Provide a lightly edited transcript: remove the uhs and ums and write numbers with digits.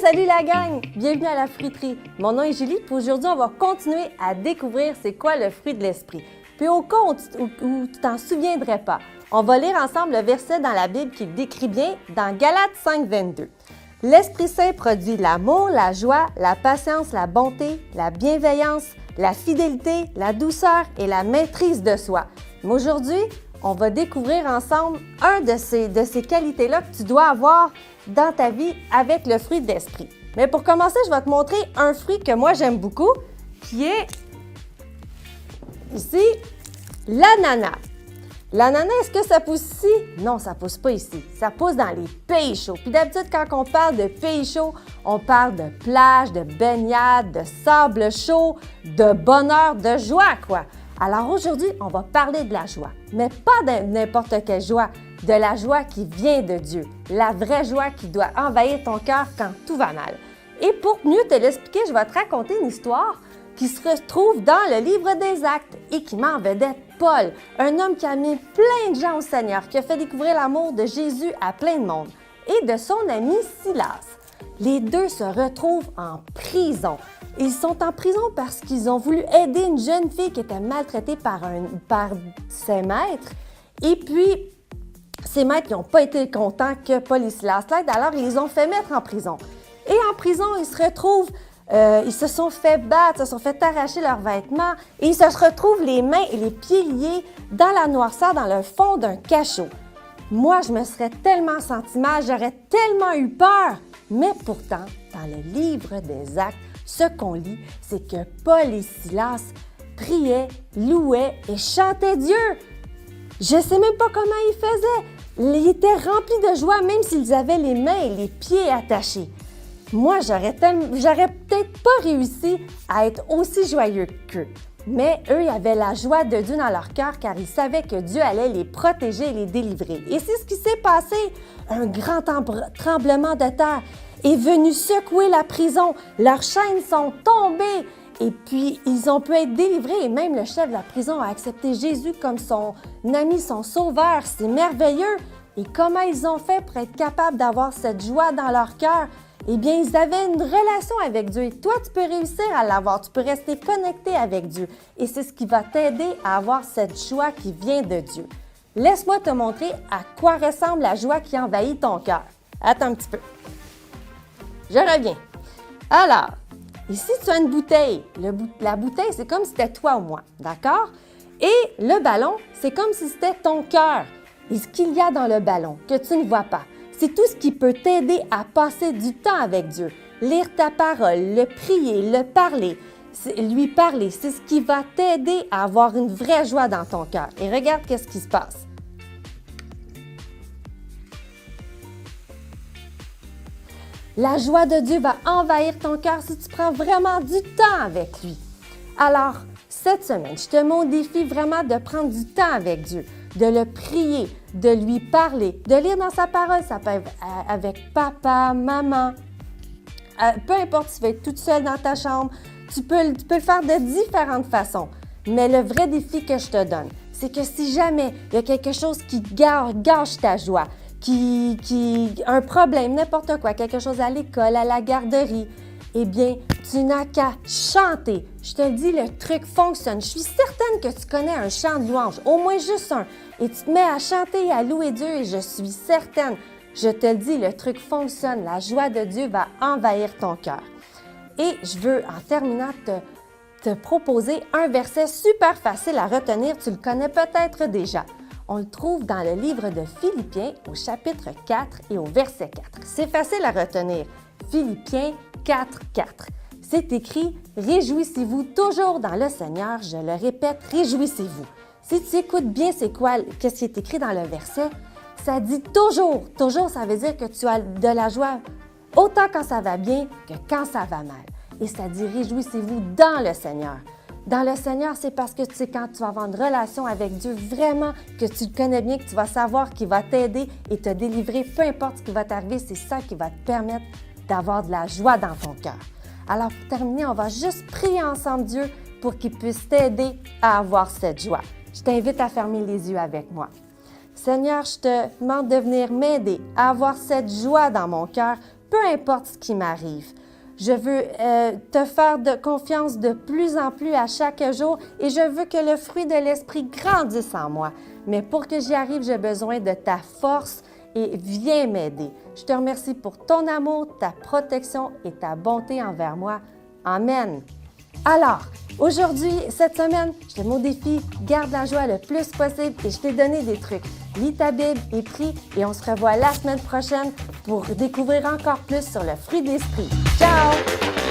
Salut la gang! Bienvenue à la fruiterie. Mon nom est Julie, puis aujourd'hui, on va continuer à découvrir c'est quoi le fruit de l'esprit. Puis au cas où tu t'en souviendrais pas, on va lire ensemble le verset dans la Bible qui le décrit bien dans Galates 5, 22. L'Esprit Saint produit l'amour, la joie, la patience, la bonté, la bienveillance, la fidélité, la douceur et la maîtrise de soi. Mais aujourd'hui, on va découvrir ensemble un de ces qualités-là que tu dois avoir dans ta vie avec le fruit de l'esprit. Mais pour commencer, je vais te montrer un fruit que moi j'aime beaucoup, qui est ici, l'ananas. L'ananas, est-ce que ça pousse ici? Non, ça ne pousse pas ici. Ça pousse dans les pays chauds. Puis d'habitude, quand on parle de pays chauds, on parle de plage, de baignade, de sable chaud, de bonheur, de joie, quoi. Alors aujourd'hui, on va parler de la joie, mais pas de n'importe quelle joie, de la joie qui vient de Dieu, la vraie joie qui doit envahir ton cœur quand tout va mal. Et pour mieux te l'expliquer, je vais te raconter une histoire qui se retrouve dans le livre des Actes et qui met en vedette Paul, un homme qui a mis plein de gens au Seigneur, qui a fait découvrir l'amour de Jésus à plein de monde, et de son ami Silas. Les deux se retrouvent en prison. Ils sont en prison parce qu'ils ont voulu aider une jeune fille qui était maltraitée par ses maîtres. Et puis, ces maîtres n'ont pas été contents que Paul et Silas l'aident, alors ils les ont fait mettre en prison. Et en prison, ils se retrouvent, ils se sont fait battre, se sont fait arracher leurs vêtements et ils se retrouvent les mains et les pieds liés dans la noirceur, dans le fond d'un cachot. Moi, je me serais tellement senti mal, j'aurais tellement eu peur. Mais pourtant, dans le livre des Actes, ce qu'on lit, c'est que Paul et Silas priaient, louaient et chantaient Dieu. Je ne sais même pas comment ils faisaient. Ils étaient remplis de joie, même s'ils avaient les mains et les pieds attachés. Moi, j'aurais peut-être pas réussi à être aussi joyeux qu'eux. Mais eux, ils avaient la joie de Dieu dans leur cœur car ils savaient que Dieu allait les protéger et les délivrer. Et c'est ce qui s'est passé. Un grand tremblement de terre est venu secouer la prison. Leurs chaînes sont tombées et puis ils ont pu être délivrés. Et même le chef de la prison a accepté Jésus comme son ami, son sauveur. C'est merveilleux. Et comment ils ont fait pour être capables d'avoir cette joie dans leur cœur? Eh bien, ils avaient une relation avec Dieu et toi, tu peux réussir à l'avoir. Tu peux rester connecté avec Dieu et c'est ce qui va t'aider à avoir cette joie qui vient de Dieu. Laisse-moi te montrer à quoi ressemble la joie qui envahit ton cœur. Attends un petit peu. Je reviens. Alors, ici, tu as une bouteille. La bouteille, c'est comme si c'était toi ou moi, d'accord? Et le ballon, c'est comme si c'était ton cœur. Et ce qu'il y a dans le ballon que tu ne vois pas, c'est tout ce qui peut t'aider à passer du temps avec Dieu. Lire ta parole, le prier, le parler, lui parler, c'est ce qui va t'aider à avoir une vraie joie dans ton cœur. Et regarde qu'est-ce qui se passe. La joie de Dieu va envahir ton cœur si tu prends vraiment du temps avec lui. Alors, cette semaine, je te mets au défi vraiment de prendre du temps avec Dieu, de le prier, de lui parler, de lire dans sa parole. Ça peut être avec papa, maman, peu importe si tu veux être toute seule dans ta chambre, tu peux le faire de différentes façons. Mais le vrai défi que je te donne, c'est que si jamais il y a quelque chose qui gâche ta joie, un problème, n'importe quoi, quelque chose à l'école, à la garderie, eh bien, tu n'as qu'à chanter. Je te le dis, le truc fonctionne. Je suis certaine que tu connais un chant de louange, au moins juste un, et tu te mets à chanter et à louer Dieu et je suis certaine, je te le dis, le truc fonctionne. La joie de Dieu va envahir ton cœur. Et je veux, en terminant, te proposer un verset super facile à retenir. Tu le connais peut-être déjà. On le trouve dans le livre de Philippiens au chapitre 4 et au verset 4. C'est facile à retenir. Philippiens 4, 4. C'est écrit « Réjouissez-vous toujours dans le Seigneur ». Je le répète, réjouissez-vous. Si tu écoutes bien qu'est-ce qui est écrit dans le verset, ça dit « toujours ». Toujours, ça veut dire que tu as de la joie autant quand ça va bien que quand ça va mal. Et ça dit « Réjouissez-vous dans le Seigneur ». Dans le Seigneur, c'est parce que tu sais quand tu vas avoir une relation avec Dieu, vraiment que tu le connais bien, que tu vas savoir qu'il va t'aider et te délivrer. Peu importe ce qui va t'arriver, c'est ça qui va te permettre d'avoir de la joie dans ton cœur. Alors, pour terminer, on va juste prier ensemble Dieu pour qu'il puisse t'aider à avoir cette joie. Je t'invite à fermer les yeux avec moi. Seigneur, je te demande de venir m'aider à avoir cette joie dans mon cœur peu importe ce qui m'arrive. Je veux te faire de confiance de plus en plus à chaque jour et je veux que le fruit de l'esprit grandisse en moi. Mais pour que j'y arrive, j'ai besoin de ta force et viens m'aider. Je te remercie pour ton amour, ta protection et ta bonté envers moi. Amen. Alors, aujourd'hui, cette semaine, je te mets au défi, garde la joie le plus possible et je t'ai donné des trucs. Lis ta Bible et prie et on se revoit la semaine prochaine pour découvrir encore plus sur le fruit de l'esprit. Ciao!